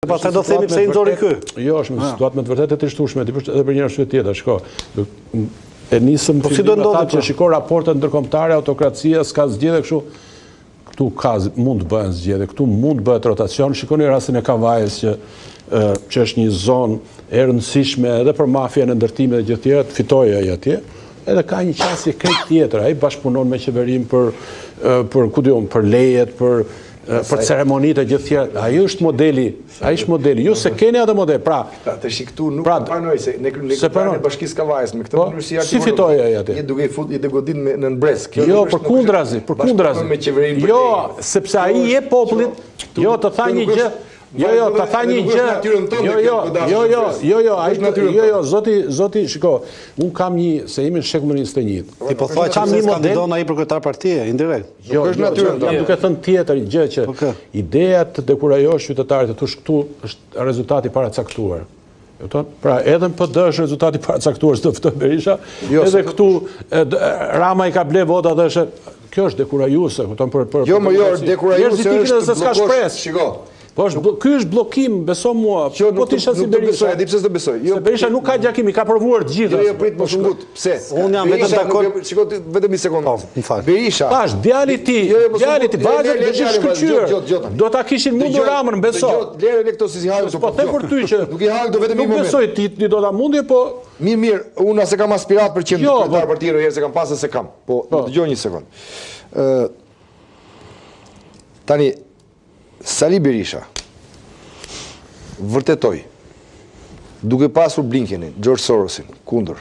Pastaj do themi pse i nxori ky. Jo, është një situatë me të vërtetë e trishtueshme, edhe për një arsye tjetër, shko. E nisëm që shiko raportet ndërkombëtare, autokracia s'ka zgjedhje kështu. Këtu mund të bëhen zgjedhje, këtu mund të bëhet rotacion. Shikoni rastin e Kavajës që është një zonë e rëndësishme edhe për mafia në ndërtime dhe gjithë tjera, fitoi ai atje. Edhe ka një qasje krejt tjetër, ai bashkëpunon me qeverinë për lejet, për ceremonitë e gjithë tjera. Ai është modeli. Ju se keni atë model. Pra, të shiktu nuk pranoj se ne kryetarin e Bashkisë Kavajës me këtë mënyrë si si fitoi ai atje? Je duke i futur i godin në brez. Jo, përkundrazi. Jo, sepse ai je popullit. Jo, të tha një gjë. Jo, të tha një gjë. Jo, zoti, shiko, unë kam një, se jemi në shekullin 21. Ti po thua që se kandidon ai për kryetar partie, indirekt. Jo, jam duke thënë tjetër gjë që ideja të dekurajosh qytetarit të tush këtu është rezultati paracaktuar. Pra, edhe në PD është rezultati paracaktuar së të ftoj Berisha, edhe këtu Rama i ka ble vota dhe është, kjo është dekurajuse. Jo, dekurajuse është të blokosh, shiko. Ky është bllokim, beso mua. Po ti isha si Berisha. Di pse s'do besoj. Jo, Berisha nuk ka gjakim, i ka provuar të gjitha. Jo, prit mos ngut. Pse? Unë jam vetëm dakord. Shiko, vetëm një sekondë. Berisha. Tash, djali ti, vazhdet dhe shkëlqyer. Do ta kishin mundur Ramën, beso. Lere ne këto si hajmë. Po them për ty që nuk i hajmë do vetëm nuk besoj ti do ta mundje, po mirë, unë as e kam aspirat për qenë kryetar partie herë se kam pasur se kam. Po dëgjoj një sekond. Tani Sali Berisha vërtetoi, duke pasur Blinkenin, George Sorosin, kundër,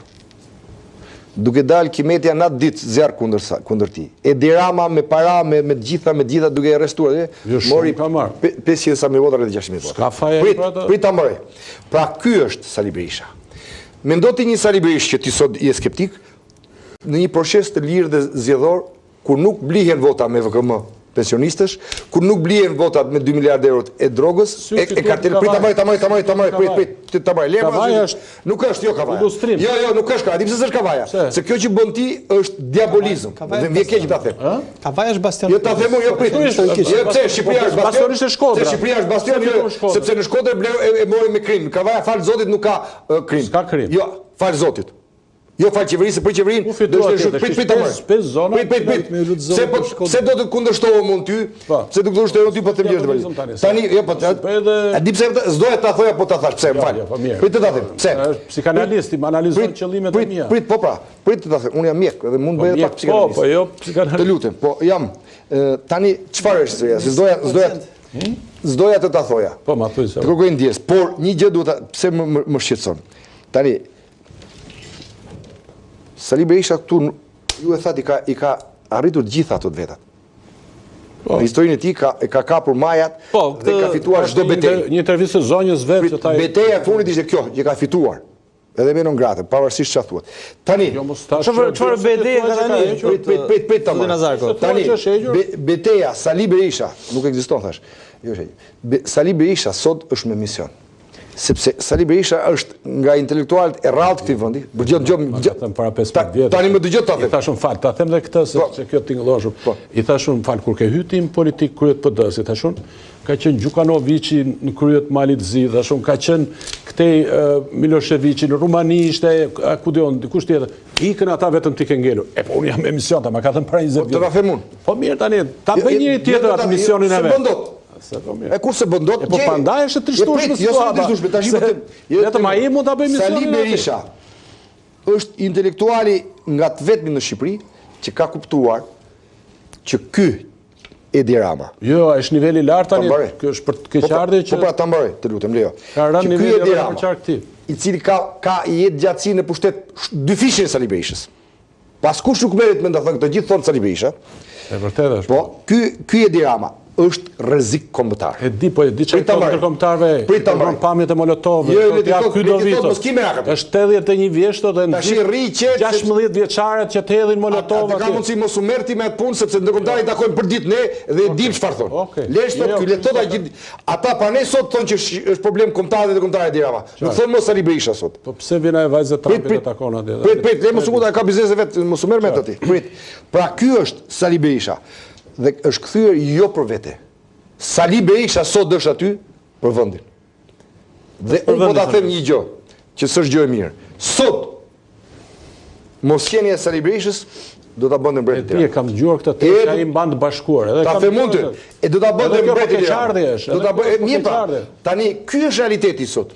duke dalë Kimetia në atë ditë zjarr kundër tij. Edi Rama me para, me gjitha, duke e arrestuar, mori 500 sa mijë vota rreth 600.000 vota. Ska faje për atë. Prit ta mbaroj. Pra ky është Sali Berisha. Mendo ti një Sali Berisha që ti sot je skeptik në një proces të lirë dhe zgjedhor kur nuk blihen vota me VKM pensionistësh, kur nuk blihen votat me 2 miliardë euro e drogës, e kartel, prit ta bëj, nuk është, jo Kavaja. Jo, nuk është Kavaja, di pse s'është Kavaja. Se kjo që bën ti është diabolizëm. Dhe vjen keq ta them. Kavaja është bastion. Jo ta them, jo prit. Jo pse Shqipëria është bastion. Bastionisht e Shkodra. Se Shqipëria është bastion, sepse në Shkodër e mori me krim. Kavaja fal Zotit nuk ka krim. S'ka krim. Jo, fal Zotit. Jo falë qeverisë, për qeverinë, se do të kundërshtohem unë ty, se do të kundërshtohem ty, po të mjërë të bëri. Tani, jo, po të... A di pse, s'doja ta thoja, po ta thash, pse, më falë. Prit të ta them, pse? Psikanalist, im analizon qëllimet e mia. Prit, po pra, prit të ta them, unë jam mjek, edhe mund bëhet pak psikanalist. Po, jo, psikanalist. Të lutem, po, jam. Tani, çfarë është historia? Se s'doja të ta thoja. Po, ma thuj se. Të kërkoj ndjes, por një gjë duhet, pse më shqetëson. Tani, Sali Berisha këtu, ju e thatë, i ka arritur gjitha ato të vetat. Në historinë e tij ka kapur majat dhe ka fituar çdo betejë. Një intervistë zonjës vetë që thaj. Beteja e fundit ishte kjo, që ka fituar. Edhe me non gratë, pavarësisht çfarë thuhet. Tani, çfarë betejë ka tani? Prit tani. Beteja Sali Berisha nuk ekziston thash. Jo, Sali Berisha sot është me mision. Sepse Sali Berisha është nga intelektualët e rrallë këtij vendi. Para 15 vjetë. Tani më dëgjoj ta them. I thashun fal, ta them dhe këtë se kjo tingëlloshu. I thashun fal kur ke hytim politik kryet PD-s, i thashun ka qenë Gjukanoviçi në kryet Malit Zi, thashun ka qenë këtej Miloševiçi në Rumani ishte ku diun dikush tjetër. Ikën ata vetëm ti ke ngelur. E po unë jam me mision, ta më ka thënë para 20 vjet. Do ta them unë. Po mirë tani, ta bëj njëri tjetër atë misionin e vet. E kur se bëndot... Po pandaj është të trishtueshme situata. Vetëm ai mund ta bëjë misionin. Sali Berisha është intelektuali nga të vetmi në Shqipëri që ka kuptuar që ky Edi Rama. Jo, është niveli i lartë tani. Ky është për të keqardhje që... Po pra ta mbaroj, të lutem, lejo. Ka rënë niveli i lartë i cili ka jetë gjatësi në pushtet dy fishin e Sali Berishës. Paskush nuk merret me ta thënë këtë, gjithë thonë Sali Berisha. E vërtetë është. Po, ky Edi Rama është rrezik kombëtar. E di çfarë ka ndërkombëtarëve. Ndërkombë pamjet e Molotovit. Ja ky do vitë. Është 81 vjeçtë dhe tash i rri që 16 vjeçarët që të hedhin Molotov aty. Ka mundsi mos u merrti me atë punë sepse ndërkombëtarët i takojnë për ditë ne dhe e dim çfarë thonë. Lesh sot ky letot ata pa ne sot thonë që është problem kombëtarëve dhe kombëtarët e Dirama. Nuk thonë mos Sali Berisha sot. Po pse vjen ai vajza Trumpit e takon atë? Prit, mos u muta ka biznese vet, mos u merr me atë. Prit. Pra ky është Sali Berisha. Dhe është kthyer jo për vete. Sali Berisha sot është aty për vendin. Dhe unë po ta them një gjë, që s'është gjë e mirë. Sot, mosqenia e Sali Berishës do ta bënte mbretëri. Ti e kam dëgjuar këtë temë që ai mban të bashkuar. Ta them unë, e do ta bënte mbretëri. Do ta bëj mirë pa. Tani ky është realiteti sot.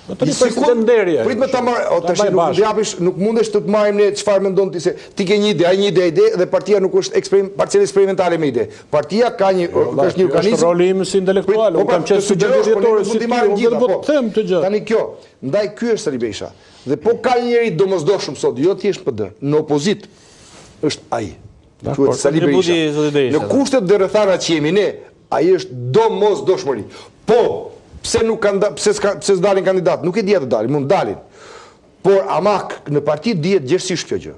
Tani president Deri. Prit me ta marr, tash nuk japish, nuk mundesh të marrim ne çfarë mendon ti se ti ke një ide, ai një ide dhe partia nuk është parcel eksperimentale me ide. Partia ka një është një organizëm. Është roli im si intelektual, unë kam qenë sugjerëtor si ti, unë do të them të gjë. Tani kjo, ndaj ky është Sali Berisha. Dhe po ka një njeri domosdoshëm sot, jo ti je PD, në opozit është ai. Quhet Sali Berisha. Në kushtet dhe rrethana që jemi ne, ai është domosdoshmëri. Po pse nuk kanë pse s'dalin kandidat, nuk e di atë dalin, mund dalin. Por ama në parti dihet gjithsesi kjo gjë.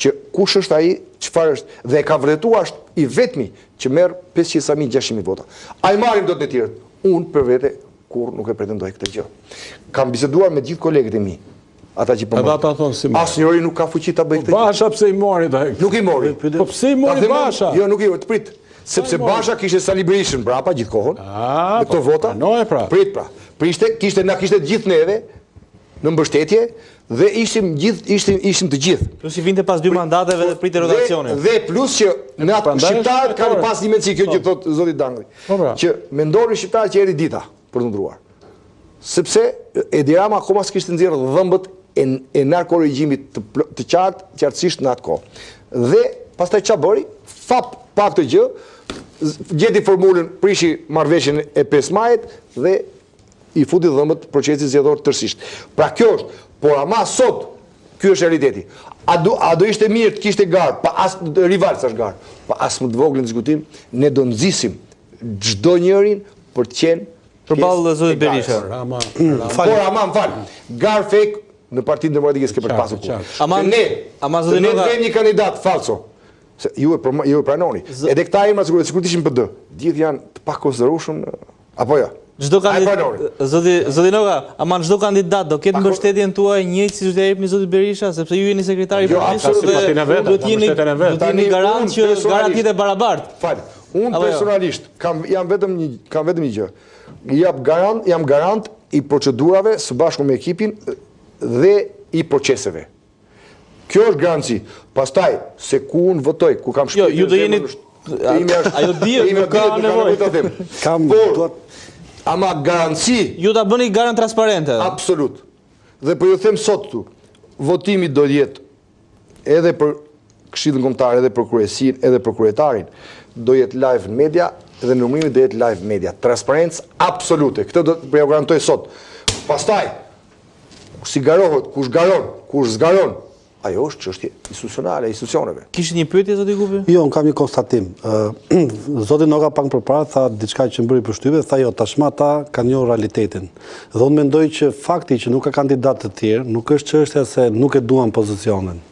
Që kush është ai, çfarë është dhe ka vërtetuar është i vetmi që merr 500.000 600.000 vota. Ai marrin dot të tjerë. Unë për vete kur nuk e pretendoj këtë gjë. Kam biseduar me gjithë kolegët e mi. Ata që po. Edhe ata thonë si. Asnjëri nuk ka fuqi ta bëjë këtë gjë. Basha pse i mori ta? Nuk i mori. Po pse i mori Basha? Jo, nuk i mori, të prit. Sepse Basha kishte Sali Berishën brapa gjithë kohën. Me këto vota. Prit pra. Na kishte gjithë neve në mbështetje dhe ishim të gjithë. Plus i vinte pas 2 mandateve dhe prite rotacionin. Dhe plus që në atë shqiptarët kanë pas një mendsi kjo që thot zoti Dangri. Që mendonin shqiptarët që erdhi dita për të ndruar. Sepse Edi Rama akoma s'kishte nxjerrë dhëmbët e narkoregjimit të qartësisht në atë kohë. Dhe pastaj ç'a bëri? Pa këtë gjë, gjeti formulën, prishi marrëveshjen e 5 majit dhe i futi dhëmbët procesit zgjedhor tërësisht. Pra kjo është, por ama sot ky është realiteti. A do ishte mirë të kishte garë, pa as rival thash garë, pa as më të voglin diskutim, ne do nxisim çdo njërin për të qenë përballë zotit Berisha. Por ama më fal, garë fek në Partinë Demokratike s'ke për pasur punë. Ne vëmë një kandidat falso. Se ju e pranoni. Edhe këta emra sigurisht sikur të ishin PD. Gjithë janë të pakonsiderueshëm apo jo? Çdo kandidat, zoti Noga, ama çdo kandidat do ketë mbështetjen tuaj njëjtë siç do jepni zotit Berisha, sepse ju jeni sekretari i partisë dhe do të jeni garant që garantitë e barabartë. Fal. Unë personalisht kam vetëm një gjë. Jam garant i procedurave së bashku me ekipin dhe i proceseve. Kjo është garanci. Pastaj, se ku unë votoj, ku kam shkruar. Jo, ju do jeni ajo dihet, nuk ka nevojë. Por ama garanci. Ju ta bëni garant transparente. Absolut. Dhe po ju them sot këtu, votimi do jetë edhe për Këshillin Kombëtar, edhe për kryesinë, edhe për kryetarin, do jetë live në media dhe numërimi do jetë live media. Transparencë absolute. Këtë do të garantoj sot. Pastaj, si garohet, kush zgaron, ajo është çështje institucionale, institucioneve. Kishit një pyetje zoti Kupi? Jo, unë kam një konstatim. Zoti Noga pak përpara tha diçka që më bëri përshtypje, tha jo, tashmë ata kanë njohur realitetin. Dhe unë mendoj që fakti që nuk ka kandidatë të tjerë, nuk është çështja se nuk e duan pozicionin.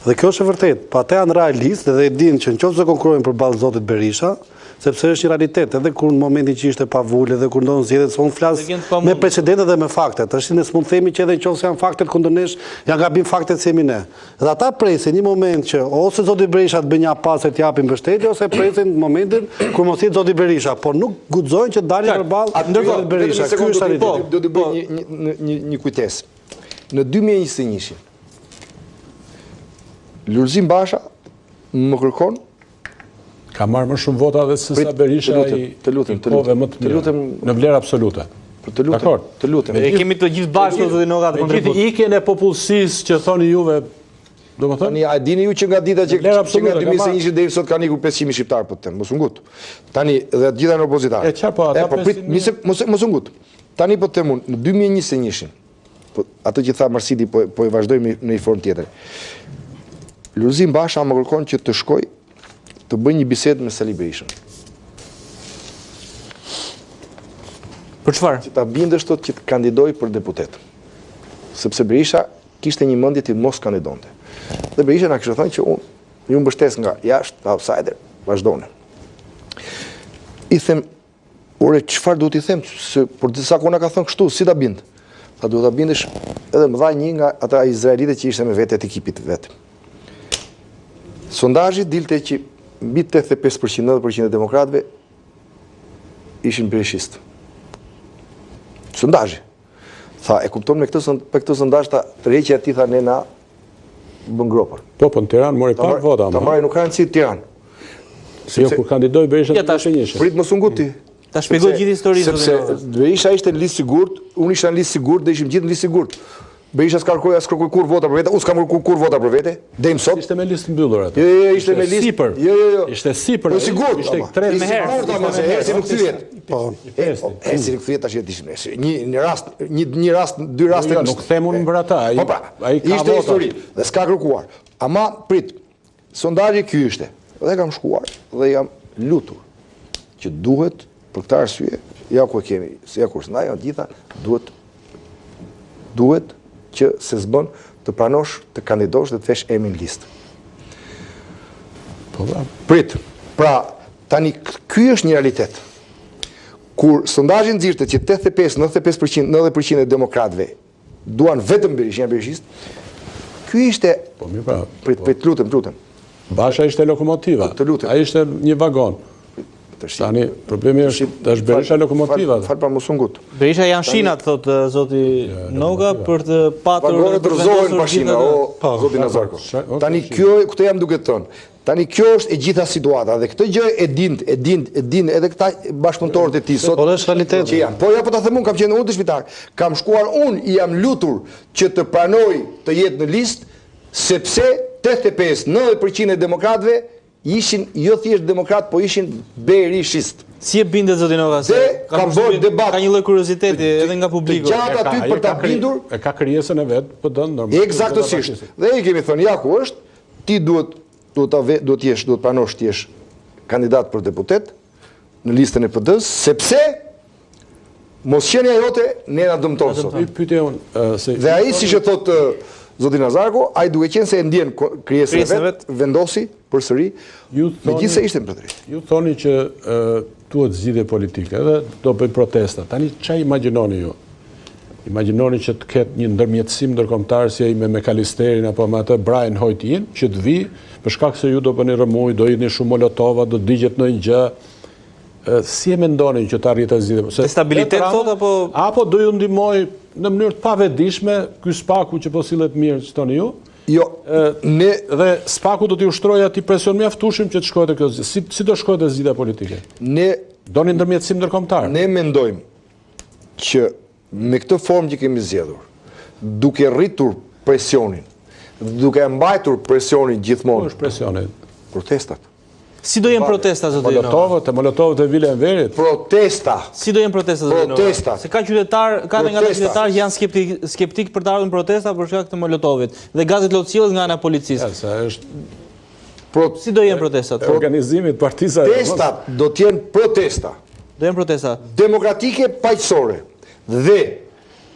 Dhe kjo është e vërtetë, pa ata janë realistë dhe e dinë që nëse konkurrojnë përballë zotit Berisha, sepse është një realitet, edhe kur në momentin që ishte pavule dhe kur ndonë zgjedhjet, se unë flas me precedente dhe me fakte. Tash ne s'mund të themi që edhe nëse janë faktet kundër nesh, janë gabim faktet se jemi ne. Dhe ata presin një moment që ose zoti Berisha të bëjë një pasë të japin mbështetje ose presin momentin kur mos i zoti Berisha, por nuk guxojnë që dalin përballë zotit Berisha. Ky është realiteti. Do të bëj një kujtesë. Në 2021 Lulzim Basha më kërkon ka marrë më shumë vota dhe se sa Berisha i kove më të mirë, në vlerë absolute. Të lutem. E kemi të gjithë bashkë zoti Noga të kontribut. Gjithë ikjen e popullsisë që thoni juve, domethënë, tani a dini ju që nga dita që nga 2021 deri sot kanë ikur 500.000 shqiptar po të them, mos u ngut. Tani dhe të gjitha janë opozitarë. E çfarë po ata mos u ngut. Tani po të them unë, në 2021, atë që tha Marsidi po e vazhdoj në një formë tjetër. Lulzim Basha më kërkon që të shkoj të bëj një bisedë me Sali Berishën. Për çfarë? Që ta bindesh tot që të kandidoj për deputet. Sepse Berisha kishte një mendje të mos kandidonte. Dhe Berisha na kishte thënë që unë ju mbështes nga jashtë, outsider, vazhdoni. I them, ore çfarë duhet i them? Se por disa kona ka thënë kështu, si ta bind? Tha duhet ta bindesh edhe më dha një nga ata izraelite që ishte me vete të ekipit vet. Sondazhi dilte që mbi 85% 90% e demokratëve ishin berishistë. sondazhi. Tha, e kupton me këtë sondazh ta tërheqja e tij tha ne na bën gropër. Po, në Tiranë mori pak vota. Ta marrë nuk ka rëndësi Tiranë. Se jo kur kandidoi Berisha të njëshë. Prit mos u nguti. Ta shpjegoj gjithë historinë. Sepse Berisha ishte në listë sigurt, unë isha në listë sigurt dhe ishim gjithë në listë sigurt. Berisha s'kërkoi kur vota për vete, unë s'kam kërkuar kur vota për vete, deri më sot. Ishte me listë mbyllur atë. Jo, ishte me listë sipër. Jo. Ishte sipër. Po sigurt. Ishte 3 me herë. Herë nuk thyet. Po, herë nuk thyet tash jetishim. Një rast, dy raste. Nuk them unë për ata. Po pra, ishte histori dhe s'ka kërkuar. Ama prit, sondazhi ky ishte. Dhe kam shkuar dhe jam lutur që duhet për këtë arsye, ja ku e kemi, se ja kur s'na janë gjitha, duhet që se s'bën të pranosh, të kandidosh dhe të vesh emrin në listë. Prit, pra, tani ky është një realitet. Kur sondazhi nxirtet që 85-90% e demokratëve duan vetëm Berisha, janë berishistë, ky ishte, prit, lutem. Basha ishte lokomotiva, a ishte një vagon. Tani, problemi është Berisha lokomotiva. Falë pra musungut. Berisha janë shinat, thotë zoti Noga, për të patur... Vagonet rëzohen pa shina, o zoti Nazarko. Tani, këtë jam duke të thonë. Tani, kjo është e gjitha situata, dhe këtë gjë e din edhe këta bashkëpunëtorët e tij sot. Po është realitet. Po ja po ta them unë, kam qenë unë të shpitar. Kam shkuar unë, jam lutur që të pranoj të jetë në listë, sepse 85-90% e demokratëve ishin jo thjesht demokrat, po ishin berishistë. Si e bindet zoti Noga? Kam bërë debat. Ka një lloj kurioziteti edhe nga publiku. Gjatë aty për ta bindur. E ka krijesën e vet, po don normal. Eksaktësisht. Dhe i kemi thënë, ja ku është, ti duhet pranosh të jesh kandidat për deputet në listën e PD-s, sepse mosqenia jote ne na dëmton sot. Dhe ai siç e thotë zoti Nazarko, ai duke qenë se e ndjen krijesën e vet, vendosi përsëri, megjithëse ishte në drejtë. Ju thoni që duhet zgjidhje politike dhe do bëj protesta. Tani çfarë imagjinoni ju? Imagjinoni që të ketë një ndërmjetësim ndërkombëtar si ai me McAllisterin apo me atë Brian Hoytin, që të vi për shkak se ju do bëni rëmuj, do hidhni shumë molotova, do digjet ndonjë gjë. Si e mendoni që të arrijë zgjidhje? Stabilitet thot apo do ju ndihmoj në mënyrë të pavetëdijshme ky spaku që po sillet mirë, çtoni ju? Jo, dhe spaku do t'i ushtrojë atij presion mjaftueshëm që të shkojë te kjo zgjidhje. Si do shkojë te zgjidhja politike? Ne doni ndërmjetësim ndërkombëtar. Ne mendojmë që me këtë formë që kemi zgjedhur, duke rritur presionin, duke mbajtur presionin gjithmonë. Ku është presioni? Protestat. Si do jenë protesta, zoti Noga? Molotovët e Vile Enverit? Protesta. Si do jenë protesta, zoti Noga? Protesta. Se ka nga qytetarë që janë skeptik për të ardhur në protesta për shkak të molotovit dhe gazet lotësillës nga ana e policisë. Si do jenë protestat? Organizimit partisë. Protestat do të jenë protesta. Do jenë protesta demokratike paqësore. Dhe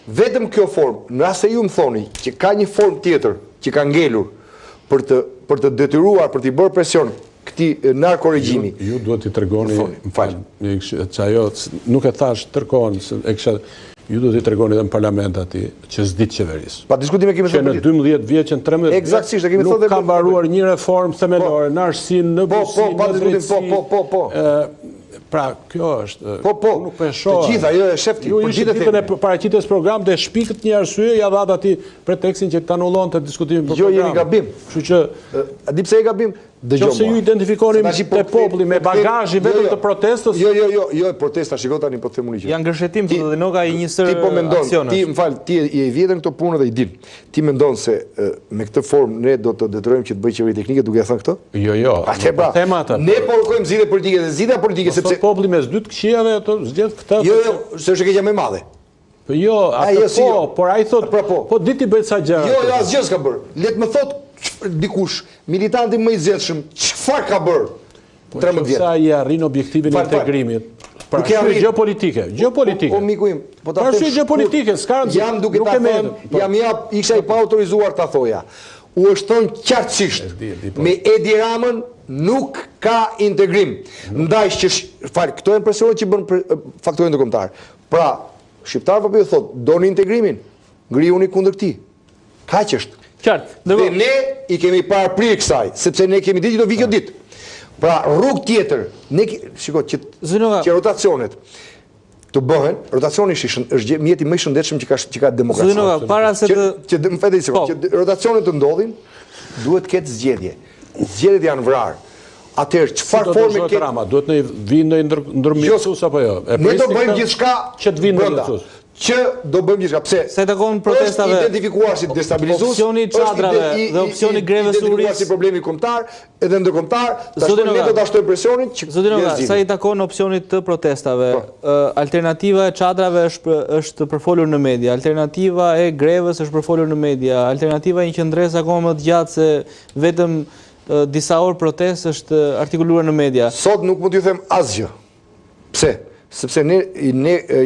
vetëm kjo formë, në rast se ju më thoni që ka një formë tjetër që ka ngelur për të detyruar, për t'i bërë presion këtij narkoregjimi. Ju duhet t'i tregoni, ajo nuk e thash tërkohën, ju duhet t'i tregoni edhe në parlament atij që s'dit qeverisë. Pa diskutime kemi thënë. Që në 12 vjet, që në 13 vjet. Eksaktësisht, kemi thënë. Nuk ka mbaruar një reformë themelore në arsinë, në bujqësi, në drejtësi. Pra, kjo është, nuk peshoa. Të gjitha, jo e shefti. Ju ishtë ditën e paraqitjes program dhe shpikët një arsye, ja dhat ati pretekstin që të anullon të diskutimin për program. Jo, jeni gabim. A di pse e gabim? Qofse ju identifikoni te populli me bagazhi vetëm të protestës? Jo, protesta, shikoj tani po të them unë që. Janë ngërshetim thotë Noga i një sër aksionesh. Ti më fal, ti je i vjetër në këto punë dhe i din. Ti mendon se me këtë formë ne do të detyrojmë që të bëjë qeveri teknike duke thënë këtë? Jo. Ne po kërkojmë zgjidhje politike dhe zgjidhja politike sepse populli mes dy të këqijave ato zgjedh këtë. Jo, se është e keqja më e madhe. Po jo, por ai thotë, po diti bëj sa gjëra. Jo, asgjë s'ka bër. Le të më thotë dikush, militanti më i zgjedhshëm, çfarë ka bërë? 13 vjet. Sa i arrin objektivin e integrimit. Pra arsye gjeopolitike. Po miku im, po ta arsye gjeopolitike, s'ka rëndësi. Jam duke ta thënë, isha i pa autorizuar ta thoja. U është thënë qartësisht, me Edi Ramën nuk ka integrim. Ndaj që këto janë presionet që bën faktorët ndërkombëtar. Pra, shqiptarët po ju thotë, doni integrimin, ngriuni kundër këtij. Kaq është. Qartë. Dhe ne i kemi parë prirë kësaj, sepse ne kemi ditë që do vi kjo ditë. Pra, rrugë tjetër, ne shikoj që rotacionet. të bëhen, rotacioni është mjeti më i shëndetshëm që ka demokracia. Zoti Noga, para se të më fete që rotacionet të ndodhin, duhet të ketë zgjedhje. Zgjedhjet janë vrarë. Atëherë çfarë forme ke Rama? Duhet në vinë në ndërmjetësues apo jo? Ne do bëjmë gjithçka që të vinë ndërmjetësues. Që do bëjmë gjithçka. Pse? Se takon protestave. Është identifikuar si destabilizues. Opsioni i çadrave dhe opsioni grevës identifikuar si problemi kombëtar edhe ndërkombëtar. Ne do ta shtojmë presionin që Zoti Noga, sa i takon opsionit të protestave, alternativa e çadrave është përfolur në media, alternativa e grevës është përfolur në media, alternativa e një qendresë akoma më të gjatë se vetëm disa orë protest është artikuluar në media. Sot nuk mund t'ju them asgjë. Pse? Sepse ne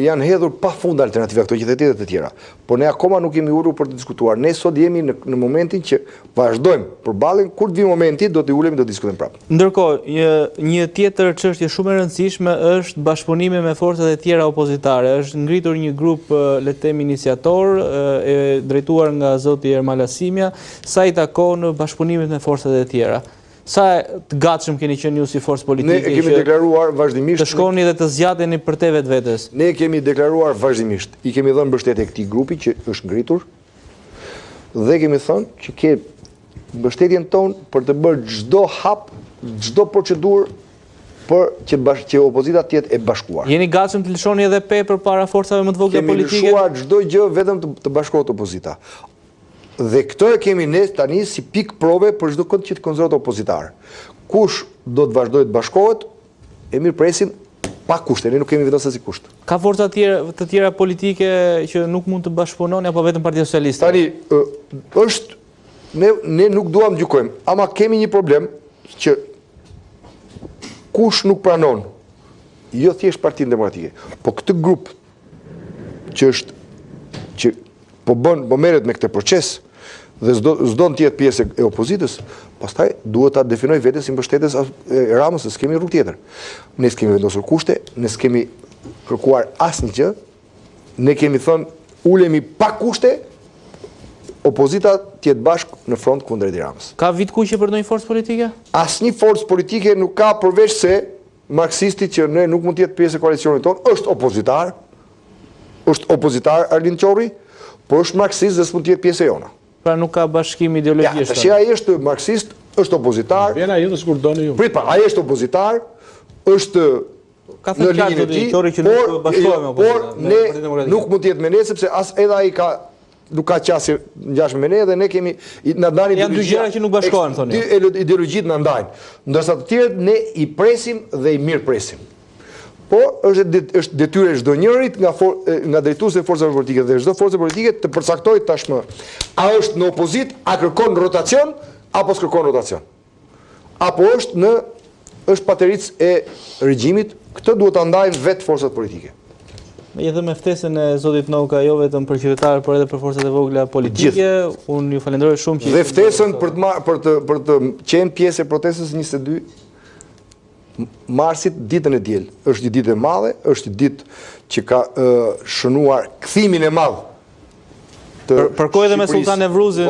janë hedhur pa fund alternativa këto qytete të tjera. Por ne akoma nuk kemi ulur për të diskutuar. Ne sot jemi në momentin që vazhdojmë përballën, kur të vi momenti do të ulemi do të diskutojmë prapë. Ndërkohë, një tjetër çështje shumë e rëndësishme është bashkëpunimi me forcat e tjera opozitare. Është ngritur një grup, le të themi, iniciator e drejtuar nga zoti Ermal Asimja, sa i takon bashkëpunimit me forcat e tjera. Sa të gatshëm keni qenë ju si forcë politike? Ne kemi deklaruar vazhdimisht të shkoni dhe të zgjateni për te vetvetes. Ne kemi deklaruar vazhdimisht. I kemi dhënë mbështetje këtij grupi që është ngritur dhe kemi thënë që ke mbështetjen tonë për të bërë çdo hap, çdo procedurë për që opozita të jetë e bashkuar. Jeni gatshëm të lëshoni edhe përpara forcave më të vogla politike? Kemi lëshuar çdo gjë vetëm të bashkohet opozita. Dhe këtë e kemi ne tani si pik prove për çdo kënd që të konsiderohet opozitar. Kush do të vazhdojë të bashkohet, e mirë presim pa kushte, ne nuk kemi vendosur si kusht. Ka forca të tjera politike që nuk mund të bashkëpunoni apo vetëm Partia Socialiste? Tani ne nuk duam të gjykojmë, ama kemi një problem që kush nuk pranon, jo thjesht Partinë Demokratike, po këtë grup që po merret me këtë proces dhe s'do të jetë pjesë e opozitës, pastaj duhet ta definoj veten si mbështetës e Ramës, s'kemi rrugë tjetër. Ne s'kemi vendosur kushte, ne s'kemi kërkuar asnjë, ne kemi thënë ulemi pa kushte, opozita të jetë bashkë në front kundër Edi Ramës. Ka vit kuqe për ndonjë forcë politike? Asnjë forcë politike nuk ka përveç se marksisti që ne nuk mund të jetë pjesë e koalicionit tonë, është opozitar Arlind Qorri, por është marksist dhe s'mund të jetë pjesë e jona. Pra nuk ka bashkim ideologjisht. Ja, ai është marksist, është opozitar. Vjen ai dhe sikur doni ju. Prit pa, ai është opozitar, është në linjën e tij, por ne nuk mund të jetë me ne sepse as edhe ai nuk ka qasje ngjashme me ne dhe ne kemi na ndani janë dy gjëra që nuk bashkohen thoni. Dy ideologjitë na ndajnë. Ndërsa të tjerët ne i presim dhe i mirëpresim. Po është detyrë çdo njërit nga drejtuesi i forcave politike dhe çdo forcë politike të përcaktojë tashmë a është në opozit, a kërkon rotacion apo s'kërkon rotacion. Apo është pateric e regjimit, këtë duhet ta ndajnë vetë forcat politike. Edhe me ftesën e zotit Noga, jo vetëm për qytetarë, por edhe për forcat e vogla politike, unë ju falenderoj shumë që dhe ftesën për të qenë pjesë e protestës 22 marsit, ditën e diel. Është një ditë e madhe, është një ditë që ka shënuar kthimin e madh. Përkoj edhe me Sultan Nevruzin,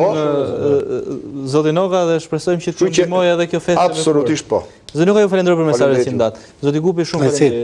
zoti Noga, dhe shpresojmë që të ndihmojë edhe kjo festë. Absolutisht po. Zoti Noga, ju falenderoj për mesazhet që më dat. Zoti Gupi, shumë faleminderit.